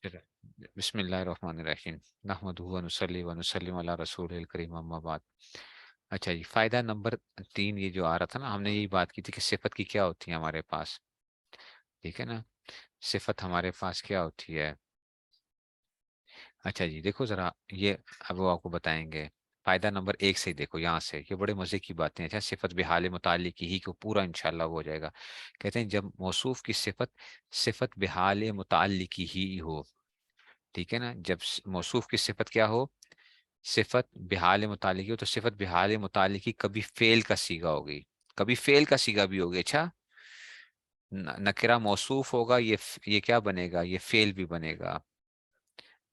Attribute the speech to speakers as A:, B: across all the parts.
A: چلو، بسم اللہ الرحمن الرحیم، نحمدہ و نصلی و نسلم علی رسول الکریم، اما بعد۔ اچھا جی، فائدہ نمبر 3 یہ جو آ رہا تھا نا، ہم نے یہی بات کی تھی کہ صفت کی کیا ہوتی ہے ہمارے پاس، ٹھیک ہے نا؟ صفت ہمارے پاس کیا ہوتی ہے؟ اچھا جی دیکھو ذرا، یہ اب وہ آپ کو بتائیں گے۔ فائدہ نمبر 1 سے ہی دیکھو، یہاں سے یہ بڑے مزے کی باتیں ہیں۔ اچھا، صفت بحال متعلق کی ہی کو پورا انشاءاللہ ہو جائے گا۔ کہتے ہیں جب موصوف کی صفت صفت بحال متعلق ہی ہو، ٹھیک ہے نا؟ جب موصوف کی صفت کیا ہو؟ صفت بحال متعلقی ہو، تو صفت بحال متعلقی کبھی فعل کا صیغہ ہوگی، کبھی فعل کا صیغہ بھی ہوگی۔ اچھا، نکرہ موصوف ہوگا، یہ کیا بنے گا؟ یہ فعل بھی بنے گا،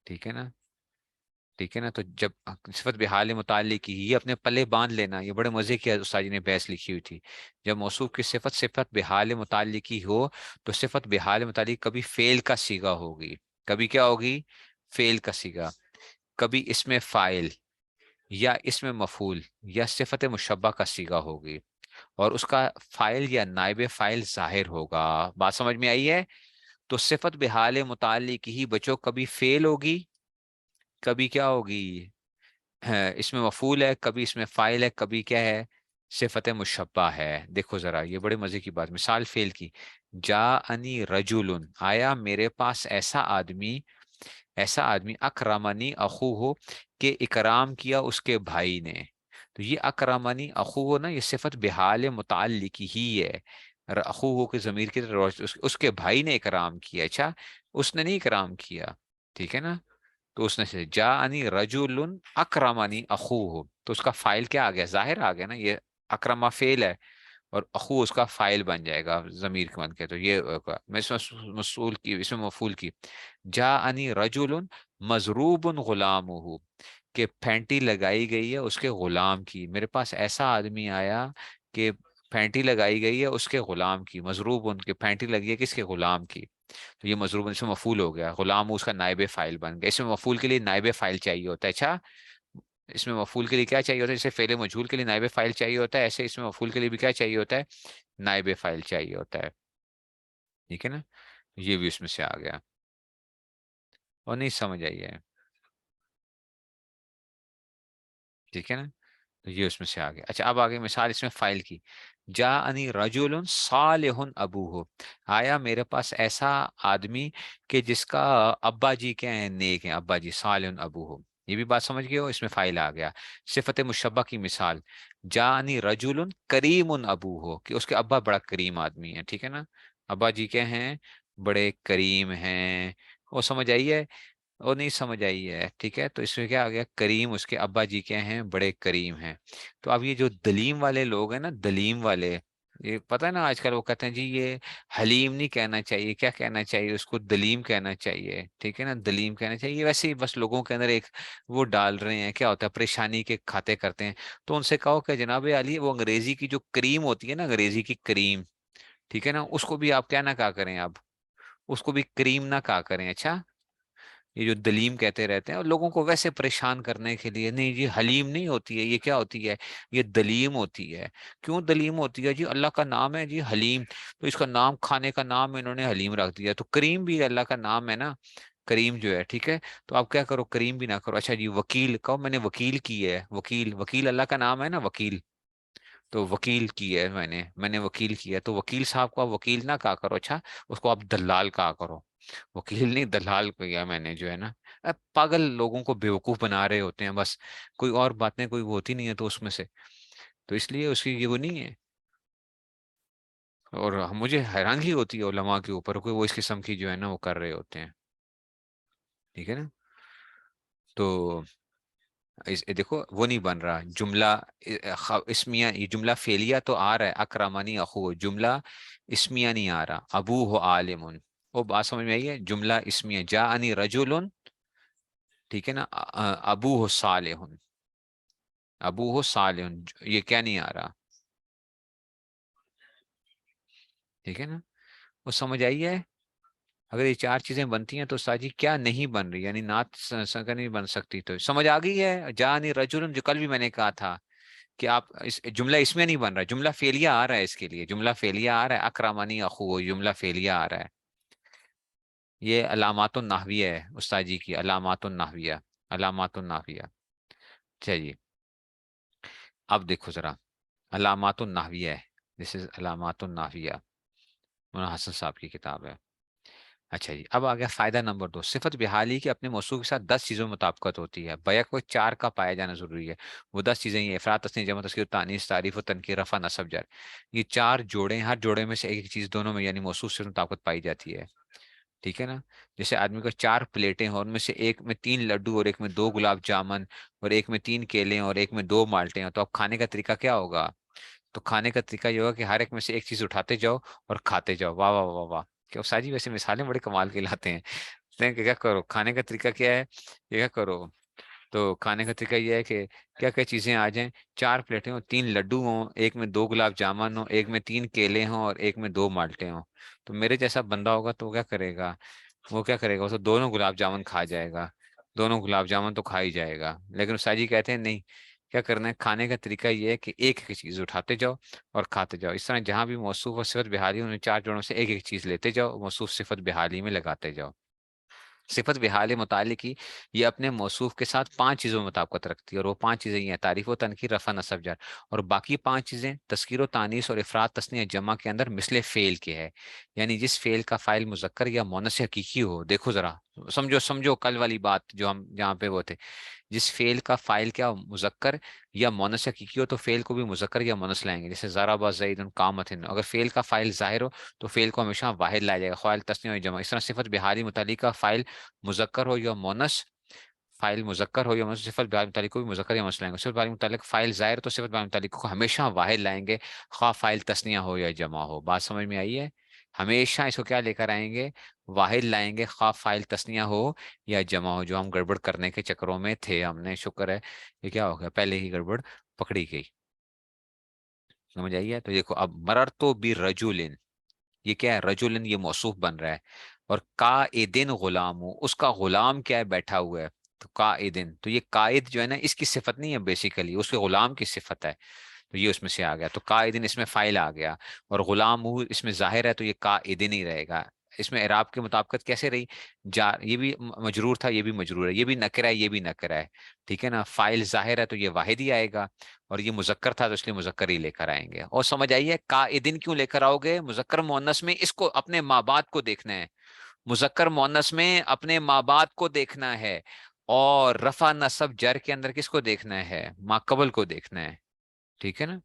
A: ٹھیک ہے نا؟ ٹھیک ہے نا؟ تو جب صفت بحال متعلقی، یہ اپنے پلے باندھ لینا، یہ بڑے مزے کی استاد جی نے بحث لکھی ہوئی تھی۔ جب موصوف کی صفت صفت بحال متعلقی ہو، تو صفت بحال متعلق کبھی فعل کا صیغہ ہوگی، کبھی کیا ہوگی؟ فعل کا صیغہ، کبھی اسم فاعل یا اسم مفعول یا صفت مشبہ کا صیغہ ہوگی، اور اس کا فاعل یا نائب فاعل ظاہر ہوگا۔ بات سمجھ میں آئی ہے؟ تو صفت بحال متعلق ہی بچوں کبھی فعل ہوگی، کبھی کیا ہوگی؟ اس میں مفعول ہے، کبھی اس میں فاعل ہے، کبھی کیا ہے؟ صفت مشبہ ہے۔ دیکھو ذرا، یہ بڑے مزے کی بات، مثال فعل کی، جاءنی رجل، آیا میرے پاس ایسا آدمی، ایسا آدمی، اکرمنی اخو ہو، کہ اکرام کیا اس کے بھائی نے۔ تو یہ اکرمنی اخو ہو نا، یہ صفت بحال متعلق ہی ہے۔ اخو ہو کے ضمیر کی طرف، اس کے بھائی نے اکرام کیا، اچھا، اس نے نہیں اکرام کیا، ٹھیک ہے نا؟ تو اس نے سے جاءنی رجل اکرمنی اخو ہو، تو اس کا فائل کیا آ گیا؟ ظاہر آ گیا نا، یہ اکرما فعل ہے، اور اخو اس کا فائل بن جائے گا ضمیر کے بن کے۔ تو یہ میں اس میں مسئول کی، اس میں مفعول کی، جاءنی رجل مضروب غلامہ، کہ پھینٹی لگائی گئی ہے اس کے غلام کی، میرے پاس ایسا آدمی آیا کہ پھینٹی لگائی گئی ہے اس کے غلام کی، مضروب ان کے پھینٹی لگی ہے کس کے؟ غلام کی۔ تو یہ مضروب اس میں مفعول ہو گیا، غلام اس کا نائب فاعل بن گیا۔ اس میں مفعول کے لیے نائب فاعل چاہیے ہوتا ہے، اچھا، اس میں مفعول کے لیے کیا چاہیے ہوتا ہے؟ جیسے فعل مجہول کے لیے نائب فاعل چاہیے ہوتا ہے، ایسے اس میں مفعول کے لیے بھی کیا چاہیے ہوتا ہے؟ نائب فاعل چاہیے ہوتا ہے، ٹھیک ہے نا؟ یہ بھی اس میں سے آ گیا، اور نہیں سمجھ آئی ہے؟ ٹھیک ہے نا؟ تو یہ اس میں سے آ گیا۔ اچھا، اب آگے مثال اس میں فائل کی، جاءنی رجل صالح ابوہ، آیا میرے پاس ایسا آدمی کہ جس کا ابا جی کیا ہیں؟ نیک ہیں، ابا جی صالح ابوہ۔ یہ بھی بات سمجھ گئے ہو؟ اس میں فائل آ گیا۔ صفت مشبہ کی مثال، جاءنی رجل کریم ابوہ، کہ اس کے ابا بڑا کریم آدمی ہے، ٹھیک ہے نا؟ ابا جی کیا ہیں؟ بڑے کریم ہیں۔ وہ سمجھ آئی ہے؟ وہ نہیں سمجھ آئی ہے؟ ٹھیک ہے، تو اس میں کیا آ گیا؟ کریم، اس کے ابا جی کیا ہیں؟ بڑے کریم ہیں۔ تو اب یہ جو دلیم والے لوگ ہیں نا، دلیم والے، یہ پتہ ہے نا آج کل وہ کہتے ہیں جی یہ حلیم نہیں کہنا چاہیے، کیا کہنا چاہیے اس کو؟ دلیم کہنا چاہیے، ٹھیک ہے نا؟ دلیم کہنا چاہیے۔ ویسے ہی بس لوگوں کے اندر ایک وہ ڈال رہے ہیں، کیا ہوتا ہے؟ پریشانی کے کھاتے کرتے ہیں۔ تو ان سے کہو کہ جناب علی، وہ انگریزی کی جو کریم ہوتی ہے نا، انگریزی کی کریم، ٹھیک ہے نا، اس کو بھی آپ کیا نہ کہا کریں، اب اس کو بھی کریم نہ کہا کریں، اچھا؟ یہ جو دلیم کہتے رہتے ہیں، اور لوگوں کو ویسے پریشان کرنے کے لیے، نہیں جی حلیم نہیں ہوتی ہے، یہ کیا ہوتی ہے؟ یہ دلیم ہوتی ہے۔ کیوں دلیم ہوتی ہے؟ جی اللہ کا نام ہے جی حلیم، تو اس کا نام، کھانے کا نام انہوں نے حلیم رکھ دیا، تو کریم بھی اللہ کا نام ہے نا، کریم جو ہے، ٹھیک ہے؟ تو آپ کیا کرو؟ کریم بھی نہ کرو۔ اچھا جی، وکیل کہو میں نے وکیل کی ہے، وکیل، وکیل اللہ کا نام ہے نا، وکیل، تو وکیل کی ہے میں نے وکیل کی ہے، تو وکیل صاحب کو آپ وکیل نہ کہا کرو، اچھا، اس کو آپ دلال کہا کرو۔ وکیل نہیں، دلال کیا میں نے جو ہے نا۔ پاگل لوگوں کو بیوقوف بنا رہے ہوتے ہیں بس، کوئی اور باتیں کوئی وہ ہوتی نہیں ہے تو اس میں سے، تو اس لیے اس کی یہ وہ نہیں ہے۔ اور مجھے حیرانگی ہوتی ہے علماء کے اوپر، کوئی وہ اس قسم کی جو ہے نا وہ کر رہے ہوتے ہیں، ٹھیک ہے نا؟ تو دیکھو وہ نہیں بن رہا جملہ اسمیہ، یہ جملہ فعلیہ تو آ رہا ہے، اکرمنی اخو، جملہ اسمیہ نہیں آ رہا، ابو ہو عالم، وہ بات سمجھ میں آئی ہے؟ جملہ اسمیہ، جاءنی رجل، ٹھیک ہے نا، ابو ہو صالح، ابو ہو صالح، یہ کیا نہیں آ رہا؟ ٹھیک ہے نا؟ وہ سمجھ آئی ہے؟ اگر یہ چار چیزیں بنتی ہیں تو ساجی کیا نہیں بن رہی؟ یعنی نعت سنگر نہیں بن سکتی، تو سمجھ آ گئی ہے؟ جاءنی رجل، جو کل بھی میں نے کہا تھا کہ آپ جملہ اس میں نہیں بن رہا، جملہ فعلیہ آ رہا ہے، اس کے لیے جملہ فعلیہ آ رہا ہے، اکرمنی اخو، جملہ فعلیہ آ رہا ہے، یہ علامات النحویہ ہے استاد جی کی، علامات النحویہ، علامات النحویہ. چلیے اب دیکھو ذرا، علامات النحویہ ہے، دس از علامات النحویہ، مولانا حسن صاحب کی کتاب ہے. اچھا جی، اب آ گیا فائدہ نمبر 2. صفت بحالی کی اپنے موصوف کے ساتھ 10 چیزوں میں مطابقت ہوتی ہے، بیک و 4 کا پایا جانا ضروری ہے. وہ 10 چیزیں یہ افراد، تثنیہ، جمع، تذکیر، تانیث، تعریف و تنکیر، رفع، نصب، جر. یہ 4 جوڑے، ہر جوڑے میں سے ایک ایک چیز دونوں میں یعنی موصوف سے مطابقت پائی جاتی ہے. ٹھیک ہے نا. جیسے آدمی کو 4 پلیٹیں ہیں اور ان میں سے ایک میں 3 لڈو اور ایک میں 2 گلاب جامن اور ایک میں 3 کیلے ہیں اور ایک میں 2 مالٹے ہیں، تو اب کھانے کا طریقہ کیا ہوگا؟ تو کھانے کا طریقہ یہ ہوگا کہ ہر ایک میں سے ایک چیز اٹھاتے جاؤ اور کھاتے جاؤ. واہ واہ واہ واہ، کیا استاد جی ویسے مثالیں بڑے کمال کے لاتے ہیں. کہتے ہیں کہ کیا کرو، کھانے کا طریقہ کیا ہے، یہ کیا کرو. تو کھانے کا طریقہ یہ ہے کہ کیا کیا چیزیں آ جائیں، 4 پلیٹیں ہوں، 3 لڈو ہوں، ایک میں 2 گلاب جامن ہوں، ایک میں 3 کیلے ہوں اور ایک میں 2 مالٹے ہوں. تو میرے جیسا بندہ ہوگا تو وہ کیا کرے گا، وہ کیا کرے گا، وہ تو دونوں گلاب جامن کھا جائے گا، دونوں گلاب جامن تو کھا ہی جائے گا. لیکن استاد جی کہتے ہیں نہیں، کیا کرنا ہے، کھانے کا طریقہ یہ ہے کہ ایک ایک چیز اٹھاتے جاؤ اور کھاتے جاؤ. اس طرح جہاں بھی موصوف اور صفت بحالی ان 4 جوڑوں سے ایک ایک چیز لیتے جاؤ، موصوف صفت بحالی میں لگاتے جاؤ. صفت بحال متعلق کی یہ اپنے موصوف کے ساتھ 5 چیزوں میں مطابقت رکھتی ہے، اور وہ 5 چیزیں یہ ہیں: تعریف و تنکیر، رفع، نصب، جر. اور باقی 5 چیزیں تذکیر و تانیث اور افراد، تثنیہ، جمع کے اندر مثل فعل کے ہے، یعنی جس فعل کا فاعل مذکر یا مؤنث حقیقی ہو. دیکھو ذرا، سمجھو سمجھو کل والی بات جو ہم جہاں پہ وہ تھے، جس فعل کا فاعل کیا ہو، مذکر یا مؤنث حقیقی ہو، تو فعل کو بھی مذکر یا مؤنث لائیں گے. جیسے ضرب زید قامت ہند، اگر فعل کا فاعل ظاہر ہو تو فعل کو ہمیشہ واحد لایا جائے گا، خواہ تثنیہ و جمع. اس طرح صفت بحالی متعلق کا فاعل مذکر ہو یا مؤنث، فائل مذکر ہو یا مؤنث، صفت بحال متعلق کو بھی مذکر یا مؤنث لائیں گے. صفت بحال متعلق فائل ظاہر تو صفت بحال متعلق کو ہمیشہ واحد لائیں گے، خواہ فائل تثنیہ ہو یا جمع ہو. بات سمجھ میں آئی ہے؟ ہمیشہ اس کو کیا لے کر آئیں گے، واحد لائیں گے، خواہ فائل تثنیہ ہو یا جمع ہو. جو ہم گڑبڑ کرنے کے چکروں میں تھے، ہم نے شکر ہے یہ کیا ہو گیا، پہلے ہی گڑبڑ پکڑی گئی. سمجھ آئیے؟ تو دیکھو اب مررتو برجولن، یہ کیا ہے، رجولن یہ موصوف بن رہا ہے، اور قائدن غلام، اس کا غلام کیا ہے، بیٹھا ہوا ہے. تو قائدن، تو یہ قائد جو ہے نا اس کی صفت نہیں ہے، بیسیکلی اس کے غلام کی صفت ہے. تو یہ اس میں سے آ گیا، تو قائدن اس میں فائل آ گیا، اور غلام اس میں ظاہر ہے تو یہ قائدن ہی رہے گا. اس میں اعراب کی مطابقت کیسے رہی، یہ بھی مجرور تھا، یہ بھی مجرور ہے، یہ بھی نکرہ ہے، یہ بھی نکرہ ہے. ٹھیک ہے نا. فائل ظاہر ہے تو یہ واحد ہی آئے گا، اور یہ مذکر تھا تو اس لیے مذکر ہی لے کر آئیں گے. اور سمجھ آئیے قائدین کیوں لے کر آؤ گے، مذکر مؤنث میں اس کو اپنے ماں باپ کو دیکھنا ہے، مذکر مؤنث میں اپنے ماں باپ کو دیکھنا ہے، اور رفع نصب جر کے اندر کس کو دیکھنا ہے، ماقبل کو دیکھنا ہے. ٹھیک ہے نا،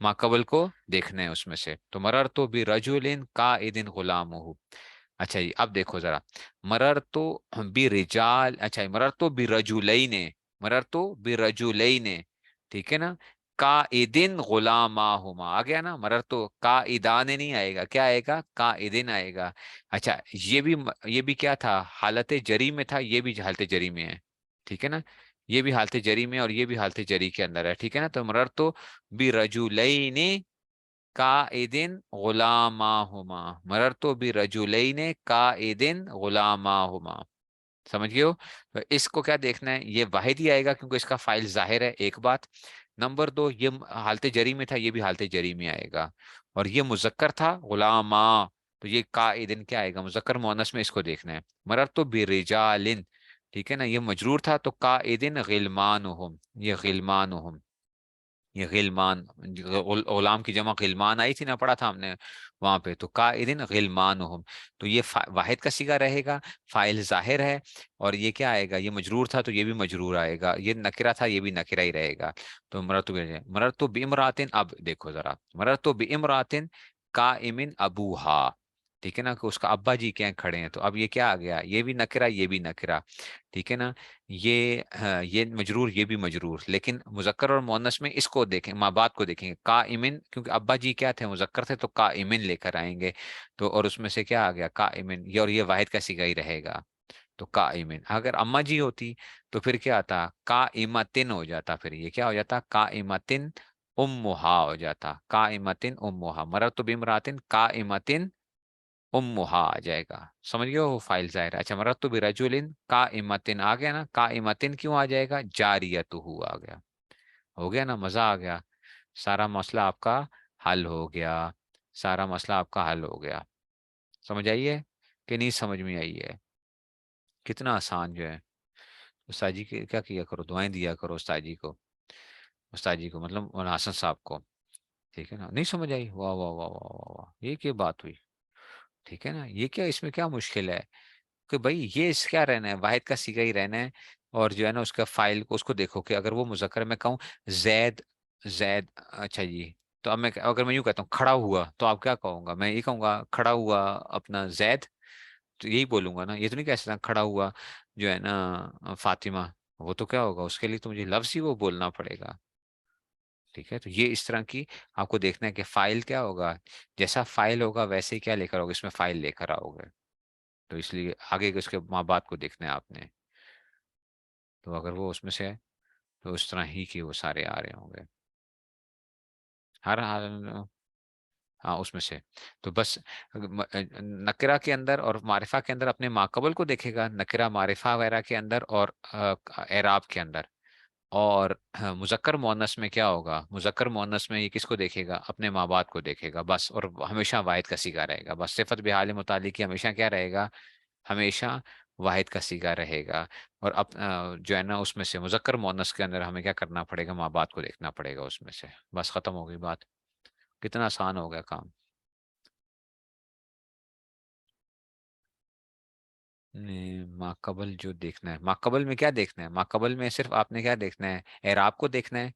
A: ماقبل کو دیکھنا ہے اس میں سے. تو مرر تو بھی رجولن قائدن غلام. اچھا جی اب دیکھو ذرا، مرر تو بھی رجال، اچھا مرر تو بھی رجولئی نے، مرر تو بھی رجولئی نے. ٹھیک ہے نا. قائدن غلاماہما آ گیا نا، مرر تو قائدان نہیں آئے گا، کیا آئے گا، قائدن آئے گا. اچھا یہ بھی کیا تھا، حالت جری میں تھا، یہ بھی حالت جری میں ہے. ٹھیک ہے نا، یہ بھی حالت جری میں اور یہ بھی حالت جری کے اندر ہے. ٹھیک ہے نا. تو مرر تو برجولین قائدن غلاماہما، مررتو برجلین قائدن غلاماہما. سمجھ گئے ہو؟ تو اس کو کیا دیکھنا ہے، یہ واحد ہی آئے گا کیونکہ اس کا فائل ظاہر ہے، ایک بات. نمبر 2، یہ حالت جری میں تھا، یہ بھی حالت جری میں آئے گا، اور یہ مذکر تھا غلاما، تو یہ قائدن کیا آئے گا، مذکر مؤنث میں اس کو دیکھنا ہے. مررتو برجالن، ٹھیک ہے نا، یہ مجرور تھا تو قائدن غلمانہم، یہ غلمانہم، یہ غلمان، غلام کی جمع غلمان آئی تھی نا، پڑھا تھا ہم نے وہاں پہ. تو قائدن غلمانہم، تو یہ واحد کا صیغہ رہے گا، فاعل ظاہر ہے، اور یہ کیا آئے گا، یہ مجرور تھا تو یہ بھی مجرور آئے گا، یہ نکرہ تھا یہ بھی نکرہ ہی رہے گا. تو مررتو بامراتن، اب دیکھو ذرا، مررتو بامراتن قائمن ابوہا. ٹھیک ہے نا، کہ اس کا ابا جی کیا کھڑے ہیں. تو اب یہ کیا آ گیا، یہ بھی نکرہ یہ بھی نکرہ. ٹھیک ہے نا. یہ مجرور یہ بھی مجرور، لیکن مذکر اور مؤنث میں اس کو دیکھیں، ماں باپ کو دیکھیں گے. قائمن کیونکہ ابا جی کیا تھے، مذکر تھے، تو قائمن لے کر آئیں گے. تو اور اس میں سے کیا آ گیا، قائمن، یہ اور یہ واحد کا صیغہ ہی رہے گا. تو قائمن، اگر اما جی ہوتی تو پھر کیا آتا، قائمتن ہو جاتا، پھر یہ کیا ہو جاتا، قائمتن امہا ہو جاتا، قائمتن امہا. مررت بامراتن قائمتن امہا آ جائے گا. سمجھ گئے ہو، فائل ظاہر ہے. اچھا مررت برجولن قائمتن آ گیا نا، قائمتن کیوں آ جائے گا، جاریتہ آ گیا. ہو گیا نا، مزہ آ گیا، سارا مسئلہ آپ کا حل ہو گیا، سارا مسئلہ آپ کا حل ہو گیا. سمجھ آئیے کہ نہیں سمجھ میں آئی ہے؟ کتنا آسان جو ہے. استاد جی کیا کیا کرو، دعائیں دیا کرو استاد جی کو. استاد جی کو مطلب مولانا حسن صاحب کو. ٹھیک ہے نا، نہیں سمجھ آئی، واہ واہ واہ واہ واہ واہ، یہ کیا بات ہوئی. ٹھیک ہے نا، یہ کیا اس میں کیا مشکل ہے کہ بھائی یہ اس کیا رہنا ہے، واحد کا سیگا ہی رہنا ہے. اور جو ہے نا اس کا فائل کو اس کو دیکھو کہ اگر وہ مذکر میں کہوں زید، زید اچھا جی. تو اب میں اگر میں یوں کہتا ہوں کھڑا ہوا، تو آپ کیا کہوں گا؟ میں یہ کہوں گا کھڑا ہوا اپنا زید. تو یہی بولوں گا نا، یہ تو نہیں کہہ سکتا کھڑا ہوا جو ہے نا فاطمہ. وہ تو کیا ہوگا، اس کے لیے تو مجھے لفظ ہی وہ بولنا پڑے گا. ٹھیک ہے، تو یہ اس طرح کی آپ کو دیکھنا ہے کہ فائل کیا ہوگا. جیسا فائل ہوگا ویسے ہی کیا لے کر آؤگے، اس میں فائل لے کر آؤ گے. تو اس لیے آگے کے اس کے ماں باپ کو دیکھنا ہے آپ نے. تو اگر وہ اس میں سے ہے تو اس طرح ہی کہ وہ سارے آ رہے ہوں گے ہر حال. ہاں اس میں سے. تو بس نکرہ کے اندر اور معرفہ کے اندر اپنے ماقبل کو دیکھے گا، نکرہ معرفہ وغیرہ کے اندر اور اعراب کے اندر. اور مذکر مؤنث میں کیا ہوگا، مذکر مؤنث میں یہ کس کو دیکھے گا، اپنے ماں باپ کو دیکھے گا بس. اور ہمیشہ واحد کا صیغہ رہے گا بس. صفت بحال متعلق کی ہمیشہ کیا رہے گا، ہمیشہ واحد کا صیغہ رہے گا. اور اب جو ہے نا اس میں سے مذکر مؤنث کے اندر ہمیں کیا کرنا پڑے گا، ماں باپ کو دیکھنا پڑے گا اس میں سے. بس ختم ہو گئی بات. کتنا آسان ہو گیا کام. ماقبل جو دیکھنا ہے، ماقبل میں کیا دیکھنا ہے، ماقبل میں صرف آپ نے کیا دیکھنا ہے، اعراب کو دیکھنا ہے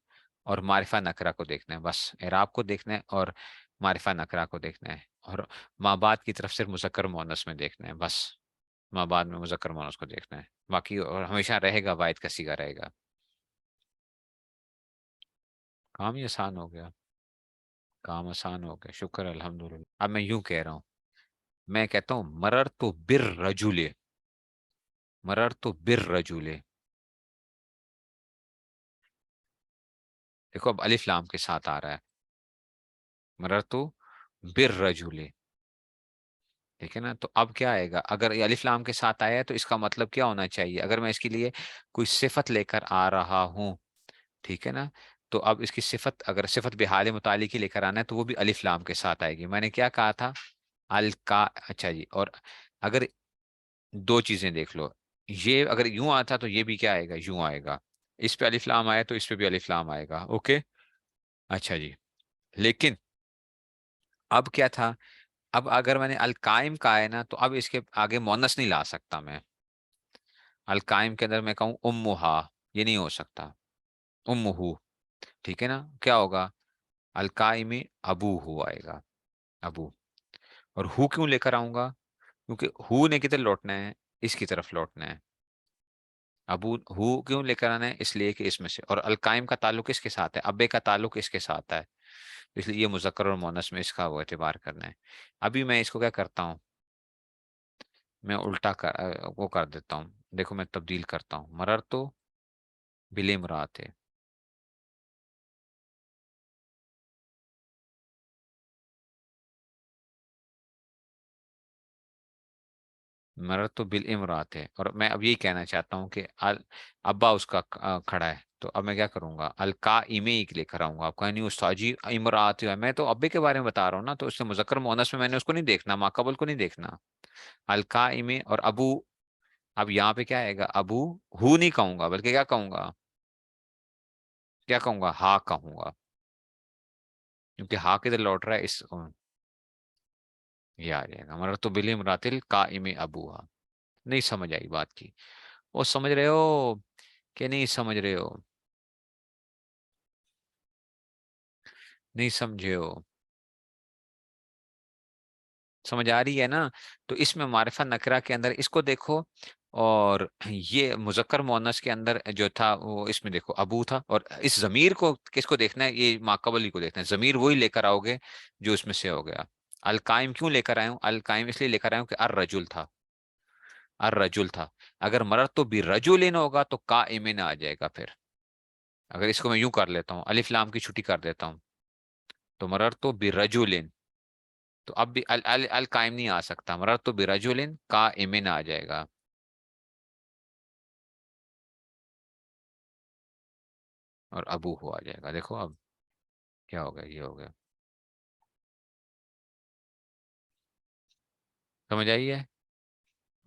A: اور معرفہ نکرہ کو دیکھنا ہے بس. اعراب کو دیکھنا ہے اور معرفہ نکرہ کو دیکھنا ہے. اور ماں بعد کی طرف صرف مذکر مؤنث میں دیکھنا ہے بس. ماں بعد میں مذکر مؤنث کو دیکھنا ہے باقی، اور ہمیشہ رہے گا واحد کا صیغہ رہے گا. کام ہی آسان ہو گیا. کام آسان ہو گیا، شکر الحمدللہ. اب میں یوں کہہ رہا ہوں، میں کہتا ہوں مرر تو بر رجولے، مرر تو بر رجولے. دیکھو اب الف لام کے ساتھ آ رہا ہے، مرر تو بر رجولے. ٹھیک ہے نا، تو اب کیا آئے گا، اگر یہ الف لام کے ساتھ آیا ہے تو اس کا مطلب کیا ہونا چاہیے، اگر میں اس کے لیے کوئی صفت لے کر آ رہا ہوں. ٹھیک ہے نا، تو اب اس کی صفت اگر صفت بحال متعلق ہی لے کر آنا ہے تو وہ بھی الف لام کے ساتھ آئے گی. میں نے کیا کہا تھا، الکا. اچھا جی، اور اگر دو چیزیں دیکھ لو، یہ اگر یوں آتا تو یہ بھی کیا آئے گا، یوں آئے گا. اس پہ الف لام آیا تو اس پہ بھی الف لام آئے گا. اوکے. اچھا جی. لیکن اب کیا تھا، اب اگر میں نے القائم کہا ہے نا تو اب اس کے آگے مونس نہیں لا سکتا میں. القائم کے اندر میں کہوں امہا، یہ نہیں ہو سکتا، امہو. ٹھیک ہے نا، کیا ہوگا، القائم ابو ہو آئے گا، ابو. اور ہو کیوں لے کر آؤں گا، کیونکہ ہو نے کدھر لوٹنا ہے، اس کی طرف لوٹنا ہے. ابو ہو کیوں لے کر آنا ہے، اس لیے کہ اس میں سے. اور القائم کا تعلق اس کے ساتھ ہے، ابے کا تعلق اس کے ساتھ ہے. اس لیے یہ مذکر اور مونس میں اس کا وہ اعتبار کرنا ہے. ابھی میں اس کو کیا کرتا ہوں، میں الٹا وہ کر دیتا ہوں. دیکھو میں تبدیل کرتا ہوں، مرر تو بل امرات ہے. مرر تو بل امرات ہے. اور میں اب یہی کہنا چاہتا ہوں کہ ابا اس کا کھڑا ہے. تو اب میں کیا کروں گا، القا ایمے لے کر آؤں گا. آپ کہیں نہیں استاد جی امرات ہے، میں تو ابے کے بارے میں بتا رہا ہوں نا. تو اس سے مذکر مونس میں نے اس کو نہیں دیکھنا، ماقبل کو نہیں دیکھنا. القا ایمے اور ابو. اب یہاں پہ کیا آئے گا، ابو. ہو نہیں کہوں گا بلکہ کیا کہوں گا، کیا کہوں گا، ہا کہوں گا. کیونکہ ہا کدھر لوٹ رہا ہے، اس یہ آ جائے گا، مرر تو بل امراتل قائم ابوہا. نہیں سمجھ آئی بات کی، وہ سمجھ رہے ہو کہ نہیں سمجھ رہے ہو، نہیں سمجھے ہو، سمجھ آ رہی ہے نا. تو اس میں معرفہ نکرہ کے اندر اس کو دیکھو، اور یہ مذکر مؤنث کے اندر جو تھا وہ اس میں دیکھو ابو تھا. اور اس ضمیر کو کس کو دیکھنا ہے، یہ ماقبل ہی کو دیکھنا ہے. ضمیر وہی لے کر آؤ گے جو اس میں سے ہو گیا. القائم کیوں لے کر آئے ہوں، القائم اس لیے لے کر آئے ہوں کہ الرجل تھا، الرجل تھا. اگر مرر تو بھی رجولن ہوگا تو قائمن آ جائے گا پھر. اگر اس کو میں یوں کر لیتا ہوں، الف لام کی چھٹی کر دیتا ہوں، تو مرر تو برجولن. تو اب بھی القائم نہیں آ سکتا، مرر تو برجولن قائمن آ جائے گا. اور ابو ہو آ جائے گا. دیکھو اب کیا ہو گیا، یہ ہو گیا. سمجھ آئی ہے.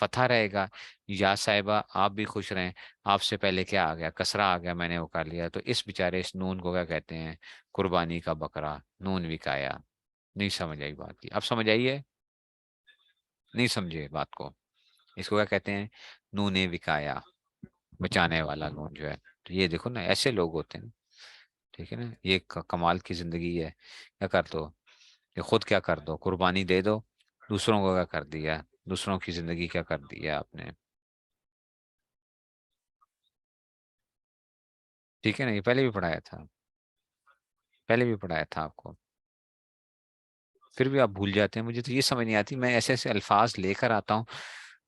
A: فتح رہے گا، یا صاحبہ آپ بھی خوش رہیں، آپ سے پہلے کیا آ گیا، کسرہ آ گیا، میں نے وہ کر لیا، تو اس بیچارے اس نون کو کیا کہتے ہیں، قربانی کا بکرا، نون وکایا۔ نہیں سمجھ آئی بات کی؟ اب سمجھ آئی ہے؟ نہیں سمجھے بات کو؟ اس کو کیا کہتے ہیں، نون وکایا، بچانے والا نون جو ہے۔ تو یہ دیکھو نا، ایسے لوگ ہوتے ہیں، ٹھیک ہے نا، یہ کمال کی زندگی ہے۔ کیا کر دو، یہ خود کیا کر دو، قربانی دے دو، دوسروں کو کیا کر دیا، دوسروں کی زندگی کیا کر دیا آپ نے، ٹھیک ہے نا، یہ پہلے بھی پڑھایا تھا، پہلے بھی پڑھایا تھا آپ کو، پھر بھی آپ بھول جاتے ہیں۔ مجھے تو یہ سمجھ نہیں آتی، میں ایسے ایسے الفاظ لے کر آتا ہوں،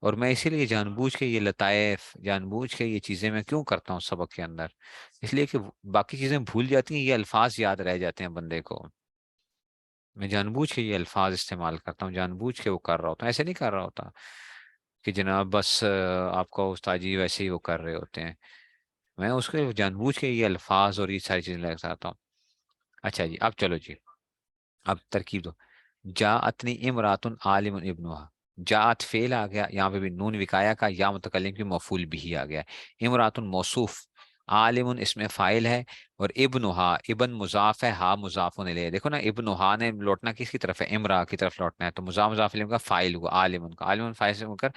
A: اور میں اسی لیے جان بوجھ کے یہ لطائف، جان بوجھ کے یہ چیزیں میں کیوں کرتا ہوں سبق کے اندر، اس لیے کہ باقی چیزیں بھول جاتی ہیں، یہ الفاظ یاد رہ جاتے ہیں بندے کو۔ میں جان بوجھ کے یہ الفاظ استعمال کرتا ہوں، جان بوجھ کے وہ کر رہا ہوتا ہوں، ایسے نہیں کر رہا ہوتا کہ جناب بس آپ کا استاد جی ویسے ہی وہ کر رہے ہوتے ہیں، میں اس کے جان بوجھ کے یہ الفاظ اور یہ ساری چیزیں لے کر آتا ہوں۔ اچھا جی، اب چلو جی، اب ترکیب دو۔ جا اتنی امراتن عالم ابنها، جاءت فعل آ گیا، یہاں پہ بھی نون وکایا کا یا متکلم کی مفعول بھی آ گیا، امراتن موصوف، عالم اس میں فائل ہے، اور ابنها، ابن مضاف ہے، ہا مضاف الیہ، دیکھو نا ابنها نے لوٹنا کس کی طرف ہے، امرا کی طرف لوٹنا ہے، تو مضاف الیہ کا فائل ہوا، عالم کا، عالم فائل سے ہو کر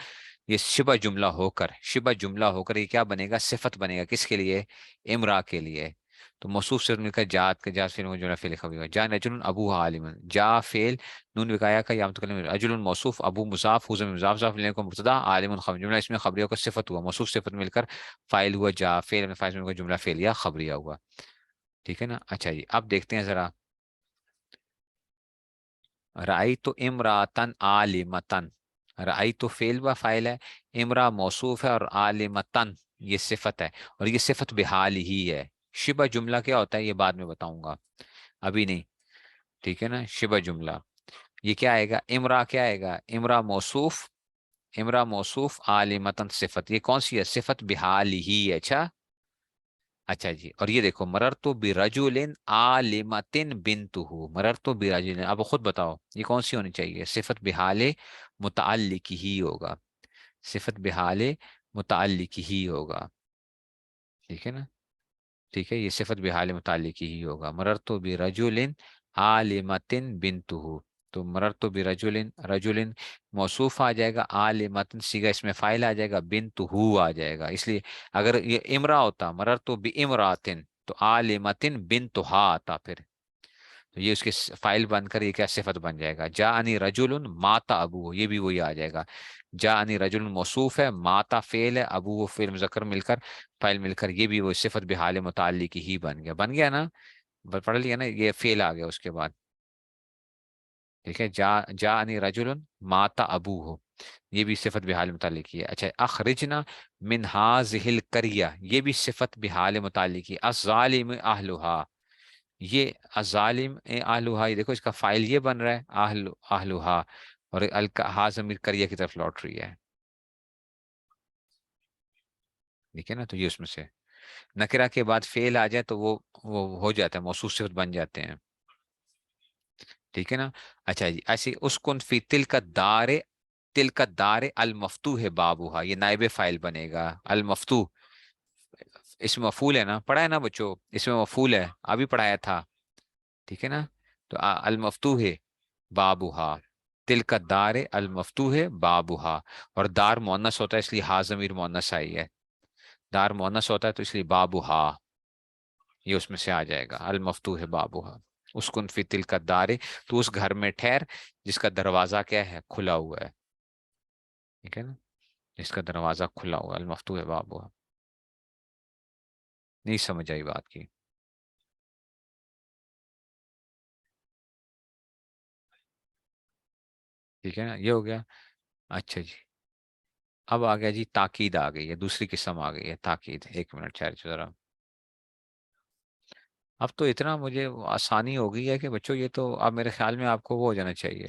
A: یہ شبہ جملہ ہو کر، شبہ جملہ ہو کر یہ کیا بنے گا، صفت بنے گا، کس کے لیے، امرا کے لیے۔ تو موصوف سے مل کر جات کا، جات فعل جملہ فعل خبری ہوا، جا رجل ابو عالم، جا فعل، نون وکایا کا یا متکلم، رجل موصوف، ابو مضاف، ہو ضمیر مضاف مضاف الیہ کو مبتدا، عالم خبر جملہ اس میں خبریہ کا صفت ہوا، موصوف صفت مل کر فائل ہوا، جا فعل میں فائل سے مل کر جملہ فعلیہ خبریہ ہوا، ٹھیک ہے نا۔ اچھا جی، اب دیکھتے ہیں ذرا، رأیت امراتن عالمتن، رأیت فعل و فاعل ہے، امرا موصوف ہے، اور عالمتن یہ صفت ہے، اور یہ صفت بحال ہی ہے۔ شبہ جملہ کیا ہوتا ہے یہ بعد میں بتاؤں گا، ابھی نہیں، ٹھیک ہے نا، شبہ جملہ یہ کیا آئے گا، امرا کیا آئے گا، امرا موصوف، امرا موصوف عالمتن صفت، یہ کون سی ہے، صفت بحال ہی ہے، اچھا۔ اچھا جی، اور یہ دیکھو، مررتو برجل عالمتن بنتہ، مررتو برجل، اب خود بتاؤ یہ کون سی ہونی چاہیے، صفت بحال متعلق ہی ہوگا، صفت بحال متعلق ہی ہوگا، ٹھیک ہے نا، ٹھیک ہے، یہ صفت بحال متعلق ہی ہوگا، مررتو برجل عالمتن بنتہ، تو مررتو برجل، رجل موصوف آ جائے گا، عالمتن سیگا اس میں فائل آ جائے گا، بنتہ آ جائے گا، اس لیے اگر یہ امرا ہوتا، مررتو بامراتن، تو عالمتن بنتہا آتا پھر، تو یہ اس کے فائل بن کر یہ کیا صفت بن جائے گا، جا انی رجل ماتا ابو، یہ بھی وہی آ جائے گا، جا انی رجل موصوف ہے، ماتا فعل ہے، ابو وہ فعل مذکر مل کر فائل مل کر یہ بھی وہ صفت بحال متعلق ہی بن گیا، بن گیا نا، پڑھ لیا نا، یہ فعل آ گیا اس کے بعد، ٹھیک ہے، جا انی رجل ماتا ابو ہو، یہ بھی صفت بحال متعلق ہی ہے۔ اچھا، اخرجنا من هذه القرية، یہ بھی صفت بحال متعلق ہے، الظالم اہلها، یہ الظالم اہلها، یہ دیکھو اس کا فائل یہ بن رہا ہے، اہلها، اور ہا ضمیر قریہ کی طرف لوٹ رہی ہے، ٹھیک ہے نا، تو یہ اس میں سے نکرہ کے بعد فعل آ جائے تو وہ ہو جاتا ہے، موصوف صفت بن جاتے ہیں، ٹھیک ہے نا۔ اچھا جی، ایسے اسکن فی تلک دار، تلک دار المفتوح بابوہا، یہ نائب فائل بنے گا، المفتوح اس میں مفعول ہے نا، پڑھا ہے نا بچوں، اس میں مفعول ہے، ابھی پڑھایا تھا، ٹھیک ہے نا، تو المفتوح بابوہا، تلک دار المفتوح بابوہا، اور دار مؤنث ہوتا ہے اس لیے ہا ضمیر مؤنث آئی ہے، دار مؤنث ہوتا ہے تو اس لیے بابوہا یہ اس میں سے آ جائے گا، المفتوح بابوہا، اسکن فی تلک دار، تو اس گھر میں ٹھہر جس کا دروازہ کیا ہے، کھلا ہوا ہے، ٹھیک ہے نا، جس کا دروازہ کھلا ہوا ہے، المفتوح بابوہا، نہیں سمجھ آئی بات کی؟ ٹھیک ہے نا، یہ ہو گیا۔ اچھا جی، اب آ گیا جی، تاکید آ گئی ہے، دوسری قسم آ گئی ہے تاکید، ایک منٹ ٹھہر ذرا، اب تو اتنا مجھے آسانی ہو گئی ہے کہ بچوں یہ تو اب میرے خیال میں آپ کو وہ ہو جانا چاہیے،